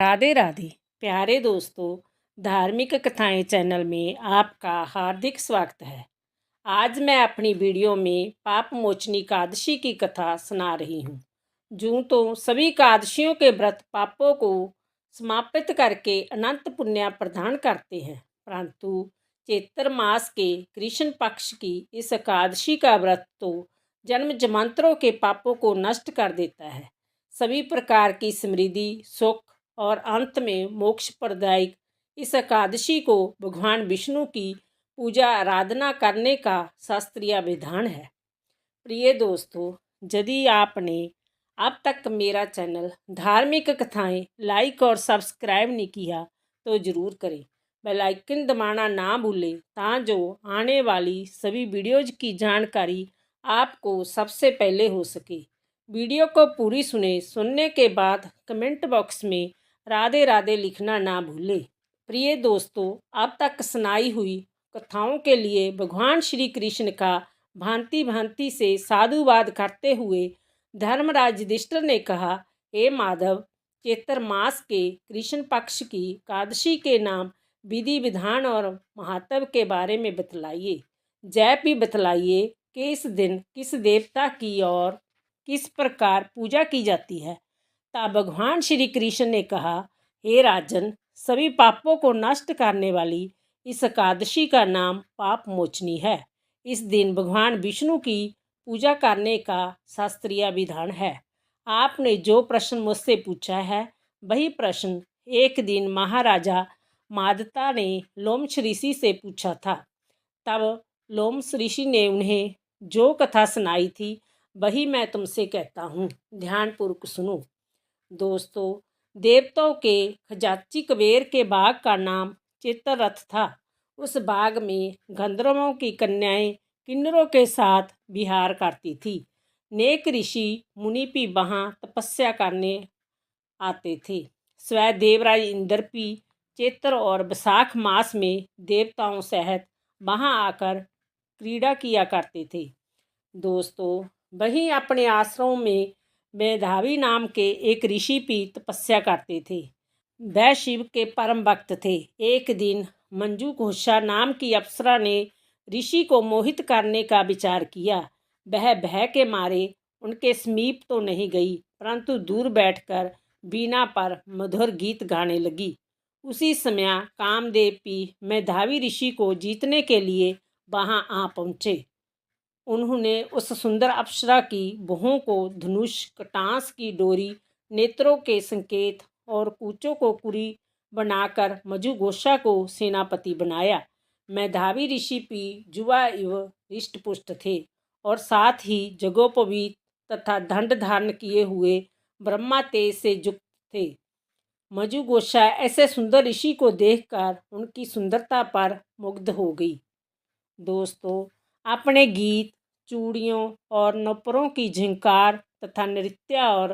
राधे राधे प्यारे दोस्तों। धार्मिक कथाएं चैनल में आपका हार्दिक स्वागत है। आज मैं अपनी वीडियो में पाप मोचनी एकादशी की कथा सुना रही हूँ। यूं तो सभी एकादशियों के व्रत पापों को समाप्त करके अनंत पुण्य प्रदान करते हैं, परंतु चैत्र मास के कृष्ण पक्ष की इस एकादशी का व्रत तो जन्म जन्मांतरों के पापों को नष्ट कर देता है। सभी प्रकार की समृद्धि, सुख और अंत में मोक्ष प्रदायक इस एकादशी को भगवान विष्णु की पूजा आराधना करने का शास्त्रीय विधान है। प्रिय दोस्तों, यदि आपने अब तक मेरा चैनल धार्मिक कथाएं लाइक और सब्सक्राइब नहीं किया तो ज़रूर करें। बेल आइकन दबाना ना भूलें ताकि आने वाली सभी वीडियोज की जानकारी आपको सबसे पहले हो सके। वीडियो को पूरी सुनने के बाद कमेंट बॉक्स में राधे राधे लिखना ना भूलें। प्रिय दोस्तों, अब तक सुनाई हुई कथाओं के लिए भगवान श्री कृष्ण का भांति भांति से साधुवाद करते हुए धर्मराज युधिष्ठिर ने कहा, हे माधव, चैत्र मास के कृष्ण पक्ष की एकादशी के नाम, विधि विधान और महत्व के बारे में बतलाइए। जय भी बतलाइए कि इस दिन किस देवता की और किस प्रकार पूजा की जाती है। तब भगवान श्री कृष्ण ने कहा, हे राजन, सभी पापों को नष्ट करने वाली इस एकादशी का नाम पाप मोचनी है। इस दिन भगवान विष्णु की पूजा करने का शास्त्रीय विधान है। आपने जो प्रश्न मुझसे पूछा है वही प्रश्न एक दिन महाराजा मादता ने लोमश ऋषि से पूछा था। तब लोमश ऋषि ने उन्हें जो कथा सुनाई थी वही मैं तुमसे कहता हूँ, ध्यानपूर्वक सुनो। दोस्तों, देवताओं के खजांची कुबेर के बाग का नाम चित्ररथ था। उस बाग में गंधर्वों की कन्याएं किन्नरों के साथ विहार करती थी। नेक ऋषि मुनि भी वहाँ तपस्या करने आते थे। स्वयं देवराज इंद्र भी चैत्र और वैशाख मास में देवताओं सहित वहाँ आकर क्रीड़ा किया करते थे। दोस्तों, वहीं अपने आश्रम में मेधावी नाम के एक ऋषि भी तपस्या करते थे। वह शिव के परम भक्त थे। एक दिन मंजू घोषा नाम की अप्सरा ने ऋषि को मोहित करने का विचार किया। वह भय के मारे उनके समीप तो नहीं गई, परंतु दूर बैठकर बीना पर मधुर गीत गाने लगी। उसी समय कामदेव भी मेधावी ऋषि को जीतने के लिए वहां आ पहुंचे। उन्होंने उस सुंदर अप्सरा की बाहों को धनुष, कटास की डोरी, नेत्रों के संकेत और कूचों को कुरी बनाकर मधुघोषा को सेनापति बनाया। मेधावी ऋषि भी युवा एवं हृष्टपुष्ट थे और साथ ही जगोपवीत तथा दंड धारण किए हुए ब्रह्मा तेज से युक्त थे। मधुघोषा ऐसे सुंदर ऋषि को देखकर उनकी सुंदरता पर मुग्ध हो गई। दोस्तों, अपने गीत, चूड़ियों और नौपरों की झंकार तथा नृत्य और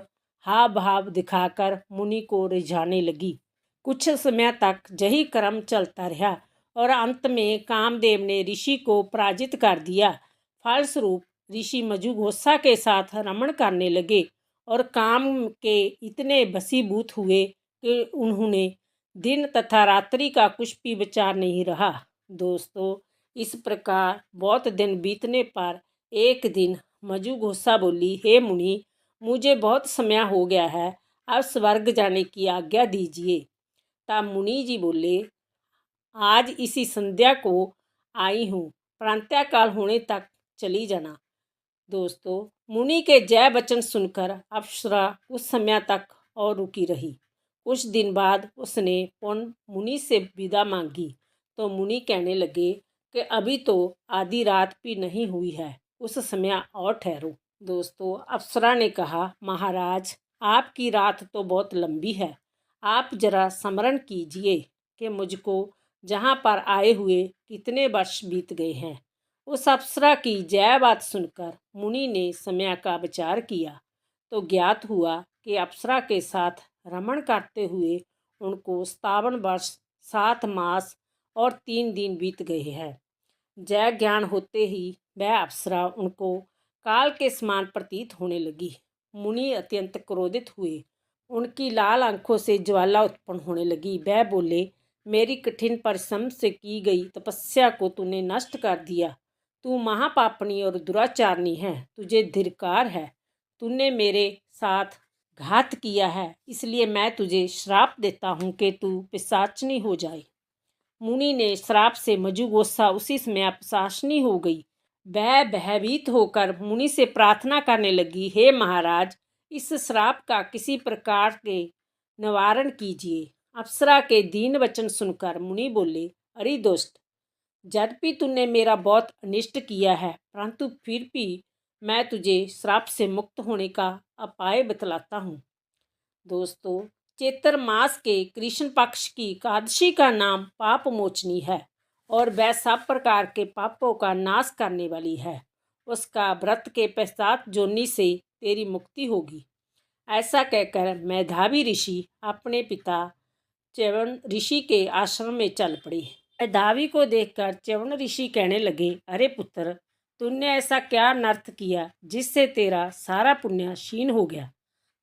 हाव भाव दिखाकर मुनि को रिझाने लगी। कुछ समय तक यही क्रम चलता रहा और अंत में कामदेव ने ऋषि को पराजित कर दिया। फलस्वरूप ऋषि मधुघोषा के साथ रमण करने लगे और काम के इतने वशीभूत हुए कि उन्होंने दिन तथा रात्रि का कुछ भी विचार नहीं रहा। दोस्तों, इस प्रकार बहुत दिन बीतने पर एक दिन मधुघोषा बोली, हे मुनि, मुझे बहुत समय हो गया है, अब स्वर्ग जाने की आज्ञा दीजिए। तब मुनि जी बोले, आज इसी संध्या को आई हूँ, प्रातःकाल होने तक चली जाना। दोस्तों, मुनि के जय वचन सुनकर अप्सरा कुछ समय तक और रुकी रही। कुछ दिन बाद उसने पुनः मुनि से विदा मांगी तो मुनि कहने लगे कि अभी तो आधी रात भी नहीं हुई है, उस समय और ठहरो। दोस्तों, अप्सरा ने कहा, महाराज, आपकी रात तो बहुत लंबी है, आप जरा स्मरण कीजिए कि मुझको जहाँ पर आए हुए कितने वर्ष बीत गए हैं। उस अप्सरा की जय बात सुनकर मुनि ने समय का विचार किया तो ज्ञात हुआ कि अप्सरा के साथ रमण करते हुए उनको 57 वर्ष 7 मास और 3 दिन बीत गए हैं। जय ज्ञान होते ही वह अप्सरा उनको काल के समान प्रतीत होने लगी। मुनि अत्यंत क्रोधित हुए। उनकी लाल आंखों से ज्वाला उत्पन्न होने लगी। वह बोले, मेरी कठिन परिश्रम से की गई तपस्या को तूने नष्ट कर दिया। तू महापापनी और दुराचारनी है, तुझे धिक्कार है। तूने मेरे साथ घात किया है, इसलिए मैं तुझे श्राप देता हूँ कि तू पिशाचनी हो जाए। मुनि ने श्राप से मजुगोसा उसी समय अपशासनी हो गई। वह भयभीत होकर मुनि से प्रार्थना करने लगी, हे महाराज, इस श्राप का किसी प्रकार के निवारण कीजिए। अप्सरा के दीन वचन सुनकर मुनि बोले, अरे दुष्ट, यद्यपि तूने मेरा बहुत अनिष्ट किया है, परंतु फिर भी मैं तुझे श्राप से मुक्त होने का उपाय बतलाता हूँ। दोस्तों, चैत्र मास के कृष्ण पक्ष की एकादशी का नाम पाप मोचनी है और वह सब प्रकार के पापों का नाश करने वाली है। उसका व्रत के पश्चात जोनि से तेरी मुक्ति होगी। ऐसा कहकर मेधावी ऋषि अपने पिता च्यवन ऋषि के आश्रम में चल पड़े। मेधावी को देखकर च्यवन ऋषि कहने लगे, अरे पुत्र, तूने ऐसा क्या अनर्थ किया जिससे तेरा सारा पुण्य क्षीण हो गया।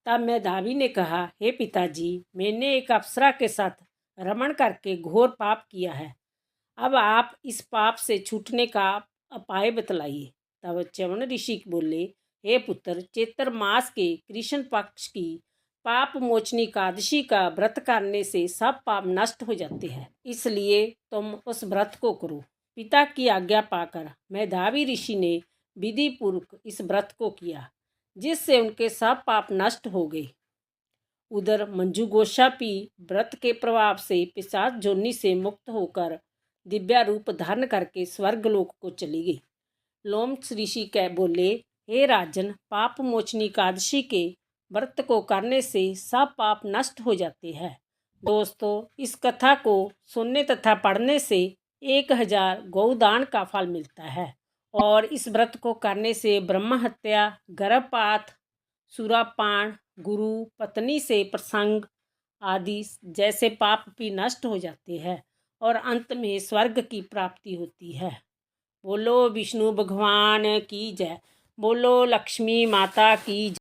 तब मेधावी ने कहा, हे पिताजी, मैंने एक अप्सरा के साथ रमण करके घोर पाप किया है। अब आप इस पाप से छूटने का उपाय बतलाइए। तब च्यवन ऋषि बोले, हे पुत्र, चैत्र मास के कृष्ण पक्ष की पाप मोचनी एकादशी का व्रत करने से सब पाप नष्ट हो जाते हैं, इसलिए तुम उस व्रत को करो। पिता की आज्ञा पाकर मेधावी ऋषि ने विधि पूर्वक इस व्रत को किया, जिससे उनके सब पाप नष्ट हो गए। उधर मंजुगोसा भी व्रत के प्रभाव से पिशाच जोनि से मुक्त होकर दिव्या रूप धारण करके स्वर्गलोक को चली गई। लोमस ऋषि कह बोले, हे राजन, पाप मोचनी एकादशी के व्रत को करने से सब पाप नष्ट हो जाते हैं। दोस्तों, इस कथा को सुनने तथा पढ़ने से 1000 गौदान का फल मिलता है और इस व्रत को करने से ब्रह्म हत्या, गर्भपात, सुरापान, गुरु पत्नी से प्रसंग आदि जैसे पाप भी नष्ट हो जाते हैं और अंत में स्वर्ग की प्राप्ति होती है। बोलो विष्णु भगवान की जय। बोलो लक्ष्मी माता की जय।